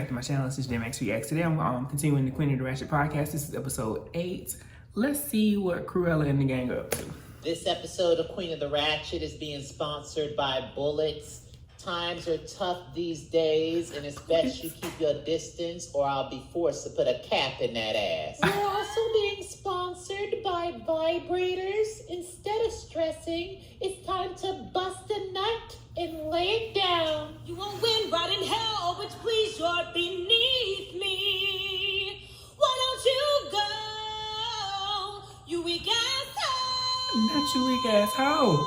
to my channel. This is Max Reacts. Today I'm continuing the Queen of the Ratchet podcast. This is episode 8. Let's see what Cruella and the gang are up to. This episode of Queen of the Ratchet is being sponsored by Bullets. Times are tough these days, and it's best you keep your distance or I'll be forced to put a cap in that ass. We're also being sponsored by Vibrators. Instead of stressing, it's time to bust a nut and lay it down. You won't win, right in hell, but please, you're beneath me. Why don't you go, you weak asshole? Not you weak asshole.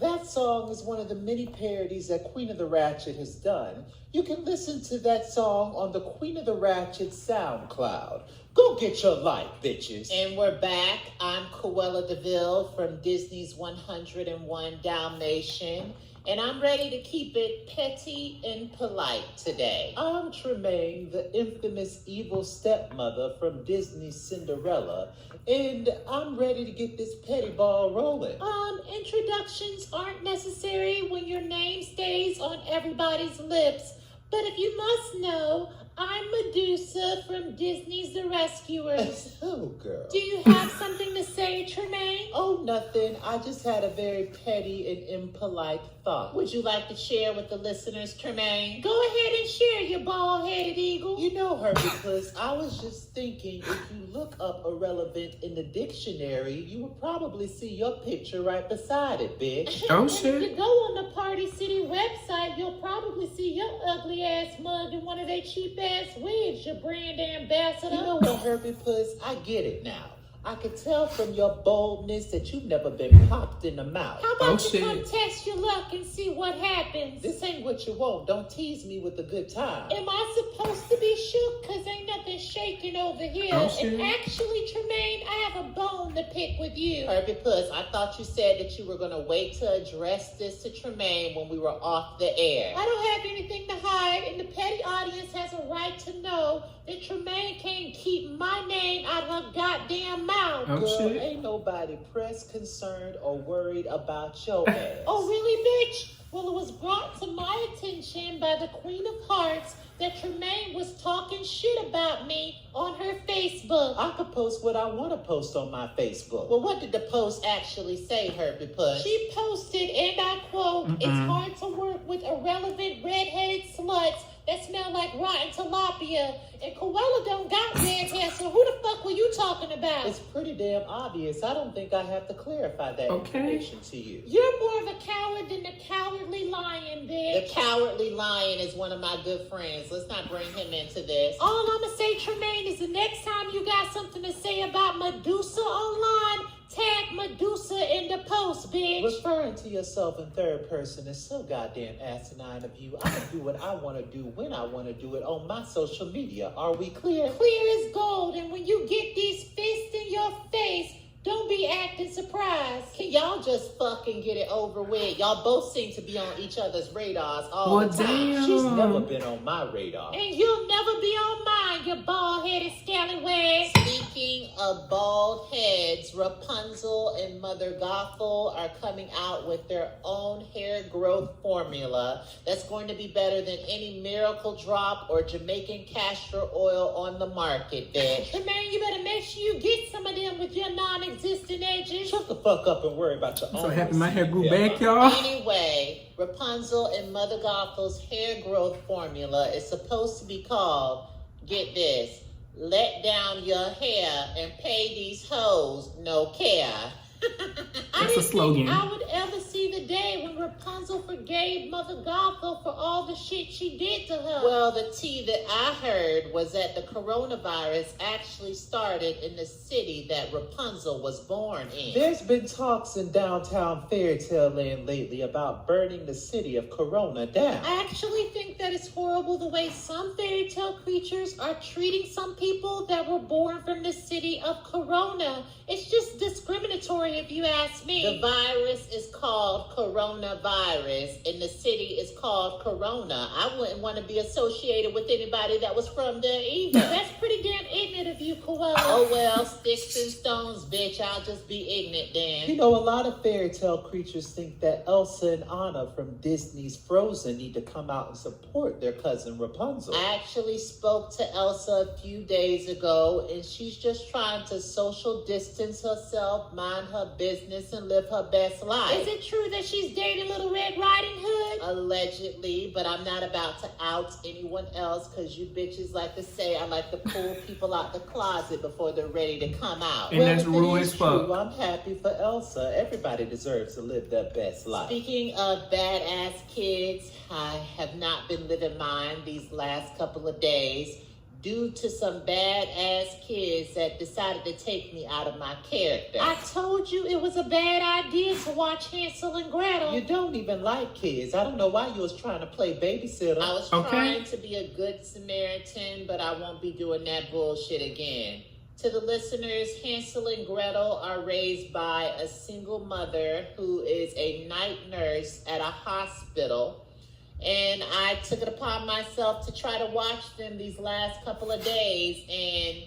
That song is one of the many parodies that Queen of the Ratchet has done. You can listen to that song on the Queen of the Ratchet SoundCloud. Go get your life, bitches. And we're back. I'm Cruella DeVille from Disney's 101 Dalmatian. And I'm ready to keep it petty and polite today. I'm Tremaine, the infamous evil stepmother from Disney's Cinderella. And I'm ready to get this petty ball rolling. Introductions aren't necessary when your name stays on everybody's lips. But if you must know, I'm Medusa from Disney's The Rescuers. Oh, girl. Do you have something to say, Tremaine? Oh, nothing. I just had a very petty and impolite thought. Would you like to share with the listeners, Tremaine? Go ahead and share, you bald-headed eagle. You know her because I was just thinking if you look up irrelevant in the dictionary, you would probably see your picture right beside it, bitch. Oh, And shit. if you go on the Party City website, you'll probably see your ugly-ass mug in one of their cheap-ass wigs, your brand ambassador. You know what, Herbie Puss? I get it now. I could tell from your boldness that you've never been popped in the mouth. How about Oh, you shit. come test your luck and see what happens? This ain't what you want. Don't tease me with a good time. Am I supposed to be shook? Cause ain't nothing shaking over here. Oh, shit. And actually, Tremaine, I have a bone to pick with you. Herbie Puss, I thought you said that you were going to wait to address this to Tremaine when we were off the air. I don't have anything to hide, and the petty audience has a right to know that Tremaine can't keep my name out of her goddamn mouth. Oh, Girl, shit. ain't nobody pressed, concerned, or worried about your ass. Oh, really, bitch? Well, it was brought to my attention by the Queen of Hearts that Tremaine was talking shit about me on her Facebook. I could post what I want to post on my Facebook. Well, what did the post actually say, Herbie Puss? She posted, and I quote, "It's hard to work with irrelevant red-headed sluts that smell like rotten tilapia. And Cruella don't got red hair, so who the fuck were you talking about?" It's pretty damn obvious. I don't think I have to clarify that information to you. You're more of a coward than the cowardly lion, The bitch. cowardly lion is one of my good friends. Let's not bring him into this. All I'ma say, Tremaine, is the next time you got something to say about Medusa online, tag Medusa in the post, bitch. Referring to yourself in third person is so goddamn asinine of you. I can do what I want to do when I want to do it on my social media. Are we clear? Clear as gold, and when you get these fists in your face, don't be acting surprised. Can y'all just fucking get it over with? Y'all both seem to be on each other's radars all Well, the time. damn. She's never been on my radar. And you'll never be on mine, you bald-headed scallywag. Speaking of bald heads, Rapunzel and Mother Gothel are coming out with their own hair growth formula that's going to be better than any Miracle Drop or Jamaican castor oil on the market, bitch. Tremaine, you better make sure you get some of them with your non-existent edges. Shut the fuck up and worry about your I'm own. so happy my hair grew Yeah. back, y'all. Anyway, Rapunzel and Mother Gothel's hair growth formula is supposed to be called, get this, let down your hair and pay these hoes no care. I That's a didn't slogan. think I would ever see the day when Rapunzel forgave Mother Gothel for all the shit she did to her. Well, the tea that I heard was that the coronavirus actually started in the city that Rapunzel was born in. There's been talks in downtown Fairytale Land lately about burning the city of Corona down. I actually think that it's horrible the way some fairy tale creatures are treating some people that were born from the city of Corona. It's just discriminatory if you ask me. The virus is called coronavirus, and the city is called Corona. I wouldn't want to be associated with anybody that was from there either. That's pretty damn ignorant of you, Koala. Oh well, sticks and stones, bitch. I'll just be ignorant then. You know, a lot of fairy tale creatures think that Elsa and Anna from Disney's Frozen need to come out and support their cousin Rapunzel. I actually spoke to Elsa a few days ago, and she's just trying to social distance herself, mind her business, and live her best life. Is it true that she's dating Little Red Riding Hood? Allegedly, but I'm not about to out anyone else because you bitches like to say I like to pull people out the closet before they're ready to come out. And that's rude as fuck. I'm happy for Elsa. Everybody deserves to live their best life. Speaking of badass kids, I have not been living mine these last couple of days due to some badass kids that decided to take me out of my character. I told you it was a bad idea to watch Hansel and Gretel. You don't even like kids. I don't know why you was trying to play babysitter. I was trying to be a good Samaritan, but I won't be doing that bullshit again. To the listeners, Hansel and Gretel are raised by a single mother who is a night nurse at a hospital. And I took it upon myself to try to watch them these last couple of days, and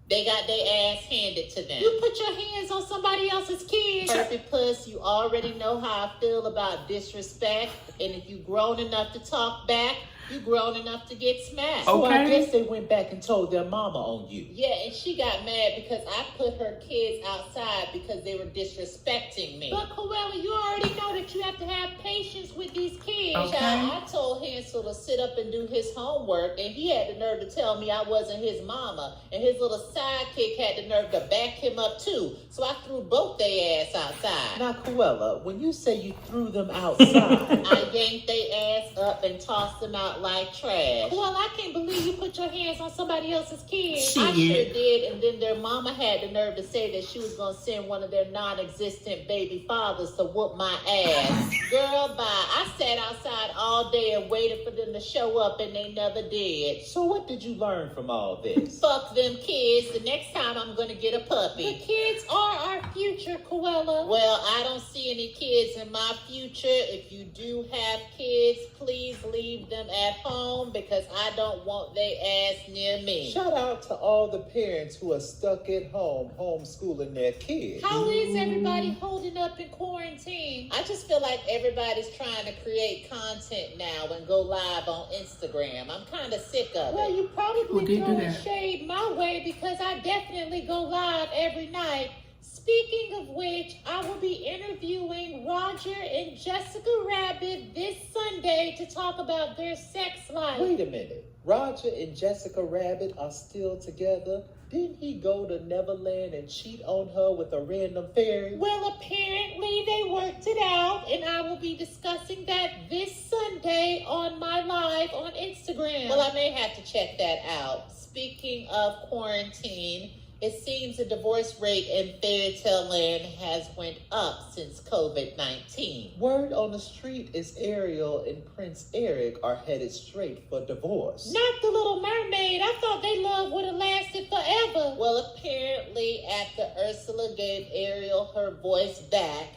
they got their ass handed to them. You put your hands on somebody else's kids. Perfect puss, you already know how I feel about disrespect, and if you grown enough to talk back, you grown enough to get smashed. So I guess they went back and told their mama on you. Yeah, and she got mad because I put her kids outside because they were disrespecting me. But Koala, you already know that you have to have patience with these kids. Okay. Child, I told Hansel to sit up and do his homework, and he had the nerve to tell me I wasn't his mama, and his little sidekick had the nerve to back him up too. So I threw both their ass outside. Now, Cruella, when you say you threw them outside, I yanked their ass up and tossed them out like trash. Well, I can't believe you put your hands on somebody else's kids. I sure did, and then their mama had the nerve to say that she was going to send one of their non-existent baby fathers to whoop my ass. Girl, bye. I sat outside all day and waited for them to show up, and they never did. So what did you learn from all this? Fuck them kids. The next time I'm going to get a puppy. The kids are our future, Koala. Well, I don't see any kids in my future. If you do have kids, please leave them at home because I don't want their ass near me. Shout out to all the parents who are stuck at home homeschooling their kids. How is everybody holding up in quarantine? I just feel like everybody's trying to create content now and go live on Instagram. I'm kind of sick of Well, it. you probably throwing shade my way because I definitely go live every night. Speaking of which, I will be interviewing Roger and Jessica Rabbit this Sunday to talk about their sex life. Wait a minute. Roger and Jessica Rabbit are still together? Didn't he go to Neverland and cheat on her with a random fairy? Well, apparently they worked it out, and I will be discussing that this Sunday on my live on Instagram. Well, I may have to check that out. Speaking of quarantine, it seems the divorce rate in fairy tale land has went up since COVID-19. Word on the street is Ariel and Prince Eric are headed straight for divorce. Not the Little Mermaid. I thought they love would have lasted forever. Well, apparently after Ursula gave Ariel her voice back,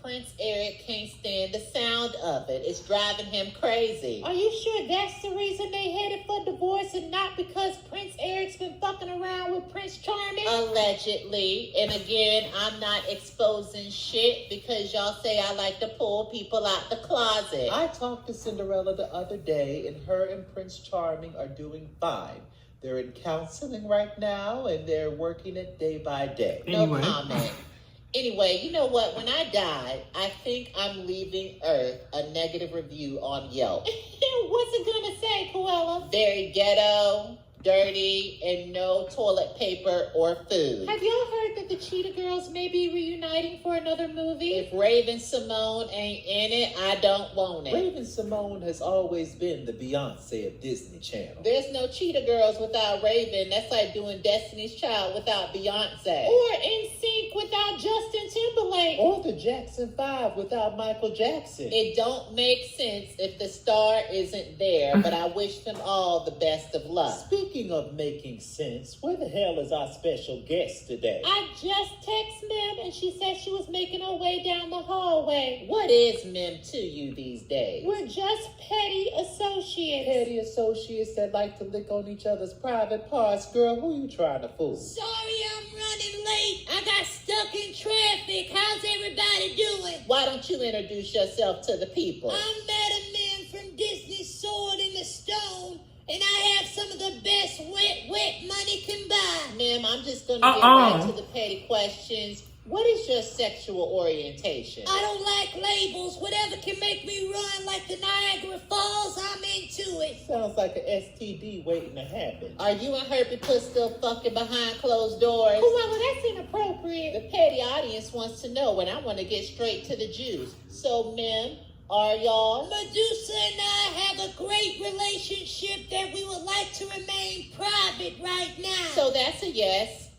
Prince Eric can't stand the sound of it. It's driving him crazy. Are you sure that's the reason they headed for divorce and not because Prince Eric's been fucking around with Prince Charming? Allegedly. And again, I'm not exposing shit because y'all say I like to pull people out the closet. I talked to Cinderella the other day, and her and Prince Charming are doing fine. They're in counseling right now, and they're working it day by day. Anyway. No comment. Anyway, you know what? When I die, I think I'm leaving Earth a negative review on Yelp. What's it gonna say, Koala? Very ghetto, dirty, and no toilet paper or food. Have y'all heard that the Cheetah Girls may be reuniting for another movie? If Raven Simone ain't in it, I don't want it. Raven Simone has always been the Beyonce of Disney Channel. There's no Cheetah Girls without Raven. That's like doing Destiny's Child without Beyonce. Or NSYNC NSYNC without Justin Timberlake. Or the Jackson 5 without Michael Jackson. It don't make sense if the star isn't there, but I wish them all the best of luck. Speaking of making sense, where the hell is our special guest today? I just texted Mem and she said she was making her way down the hallway. What is Mem to you these days? We're just petty associates. Petty associates that like to lick on each other's private parts. Girl, who you trying to fool? Sorry I'm running late. I got stuck in traffic. How's everybody doing? Why don't you introduce yourself to the people? I'm Madam Mim from Disney Sword in the Stone, and I have some of the best wet money can buy. Ma'am, I'm just going to get right to the petty questions. What is your sexual orientation? I don't like labels. Whatever can make me run like the Niagara Falls, I'm into it. Sounds like an STD waiting to happen. Are you and Herbie Puss still fucking behind closed doors? Well, that's inappropriate. The petty audience wants to know, and I want to get straight to the juice. So, Mem, are y'all? Medusa and I have a great relationship that we would like to remain private right now. So that's a yes.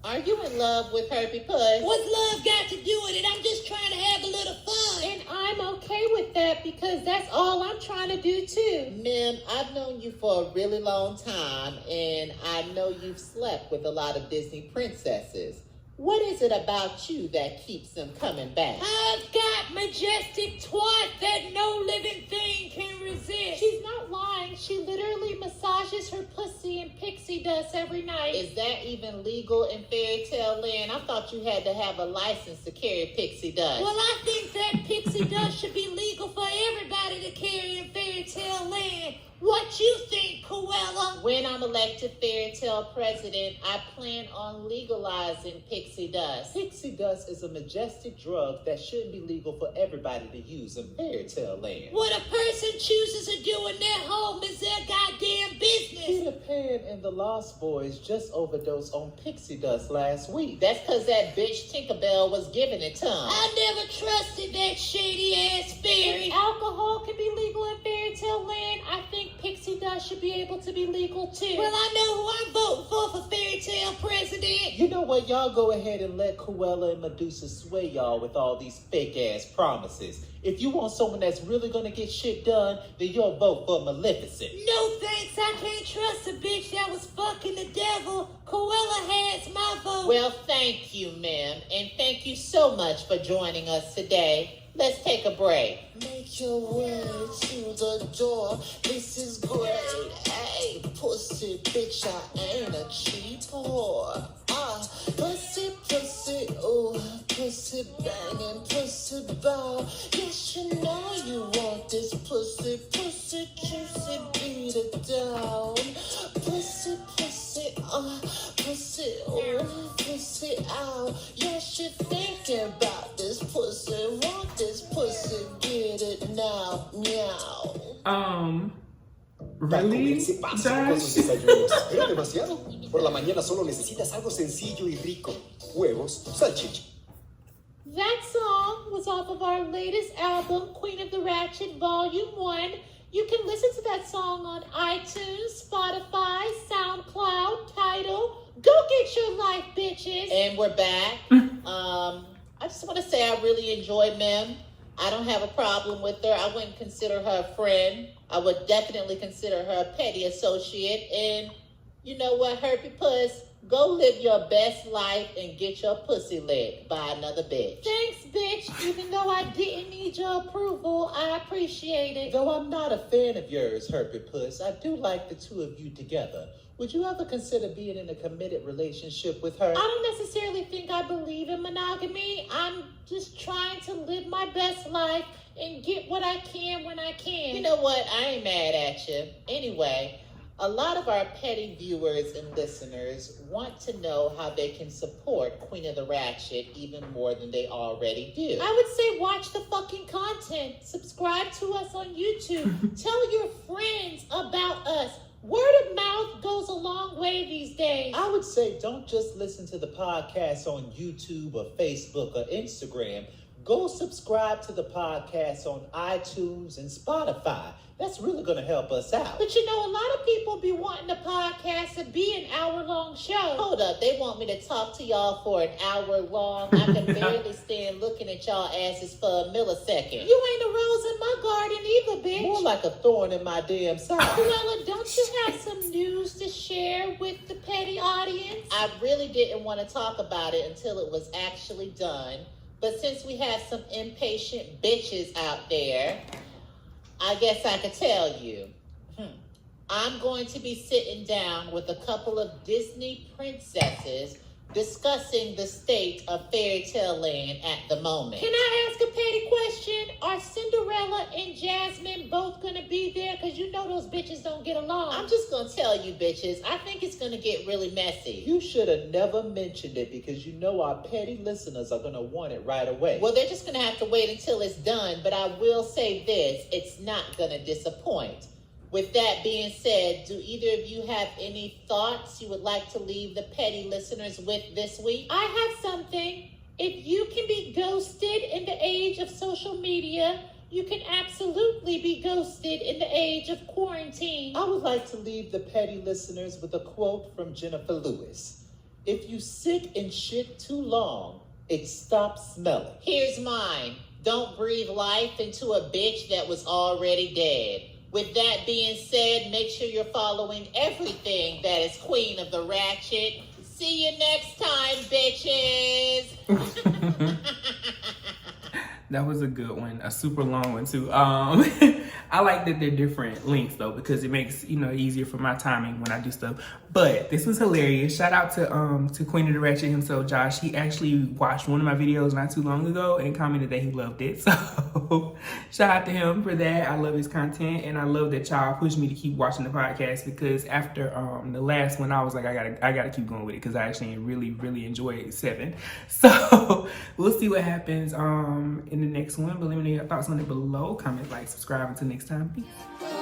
Are you in love with Herbie Puss? What's love got to do with it? I'm just trying to have a little fun. And I'm okay with that because that's all I'm trying to do too. Mem, I've known you for a really long time and I know you've slept with a lot of Disney princesses. What is it about you that keeps them coming back? I've got majestic twat that no living thing can resist. She's not lying. She literally massages her pussy in pixie dust every night. Is that even legal in fairy tale land? I thought you had to have a license to carry pixie dust. Well, I think that pixie dust should be legal for everybody to carry in fairy tale land. What you think, Cruella? When I'm elected fairy tale president, I plan on legalizing pixie dust. Pixie dust is a majestic drug that shouldn't be legal for everybody to use in fairy tale land. What a person chooses to do in their home is their goddamn business. Peter Pan and the Lost Boys just overdosed on pixie dust last week. That's because that bitch Tinkerbell was giving it to him. I never trusted that shady ass fairy. If alcohol can be legal in fairy tale land, I think pixie dust should be able to be legal too. Well, I know who I'm voting for fairy tale president. You know what? Y'all go ahead and let Cruella and Medusa sway y'all with all these fake ass promises. If you want someone that's really gonna get shit done, then you'll vote for Maleficent. No thanks, I can't trust a bitch that was fucking the devil. Cruella has my vote. Well, thank you, ma'am, and thank you so much for joining us today. Let's take a break. Make your way to the door. This is great. Hey, pussy bitch, I ain't a cheap whore. Pussy, pussy, ooh, pussy banging, pussy bow. Yes, you know you want this pussy, pussy juicy, beat it down. Pussy, pussy, pussy, ooh, pussy out. Yes, you thinking about this pussy, want this pussy, get it now, meow. Really? Se pasa con sus desayunos. ¿Era demasiado? Por la mañana solo necesitas algo sencillo y rico. Huevos, salchicha. That song was off of our latest album, Queen of the Ratchet Volume 1. You can listen to that song on iTunes, Spotify, SoundCloud, Tidal. Go get your life, bitches. And we're back. I just want to say I really enjoyed Mem. I don't have a problem with her. I wouldn't consider her a friend. I would definitely consider her a petty associate. And you know what, Herbie Puss? Go live your best life and get your pussy licked by another bitch. Thanks, bitch. Even though I didn't need your approval, I appreciate it. Though I'm not a fan of yours, Herbie Puss, I do like the two of you together. Would you ever consider being in a committed relationship with her? I don't necessarily think I believe in monogamy. I'm just trying to live my best life and get what I can when I can. You know what? I ain't mad at you. Anyway, a lot of our petty viewers and listeners want to know how they can support Queen of the Ratchet even more than they already do. I would say watch the fucking content. Subscribe to us on YouTube. Tell your friends about us. Word of mouth goes a long way these days. I would say don't just listen to the podcast on YouTube or Facebook or Instagram. go subscribe to the podcast on iTunes and Spotify. That's really going to help us out. But you know, a lot of people be wanting the podcast to be an hour-long show. Hold up, they want me to talk to y'all for an hour long. I can barely stand looking at y'all asses for a millisecond. You ain't a rose in my garden either, bitch. More like a thorn in my damn side. Cruella, don't you have some news to share with the petty audience? I really didn't want to talk about it until it was actually done. But since we have some impatient bitches out there, I guess I could tell you. I'm going to be sitting down with a couple of Disney princesses discussing the state of fairy tale land at the moment. Can I ask a petty question? Are Cinderella and Jasmine both going to be there? Because you know those bitches don't get along. I'm just going to tell you, bitches, I think it's going to get really messy. You should have never mentioned it because you know our petty listeners are going to want it right away. Well, they're just going to have to wait until it's done, but I will say this, it's not going to disappoint. With that being said, do either of you have any thoughts you would like to leave the petty listeners with this week? I have something. If you can be ghosted in the age of social media, you can absolutely be ghosted in the age of quarantine. I would like to leave the petty listeners with a quote from Jennifer Lewis. If you sit in shit too long, it stops smelling. Here's mine. Don't breathe life into a bitch that was already dead. With that being said, make sure you're following everything that is Queen of the Ratchet. See you next time, bitches. That was a good one, a super long one too. I like that they're different lengths though, because it makes, you know, easier for my timing when I do stuff. But this was hilarious. Shout out to Queen of the Ratchet himself, Josh. He actually watched one of my videos not too long ago and commented that he loved it. So shout out to him for that. I love his content, and I love that y'all pushed me to keep watching the podcast, because after the last one, I was like, I gotta keep going with it, because I actually really enjoyed 7. So we'll see what happens in the next one. But let me know your thoughts on it below. Comment, like, subscribe. Until next time, peace.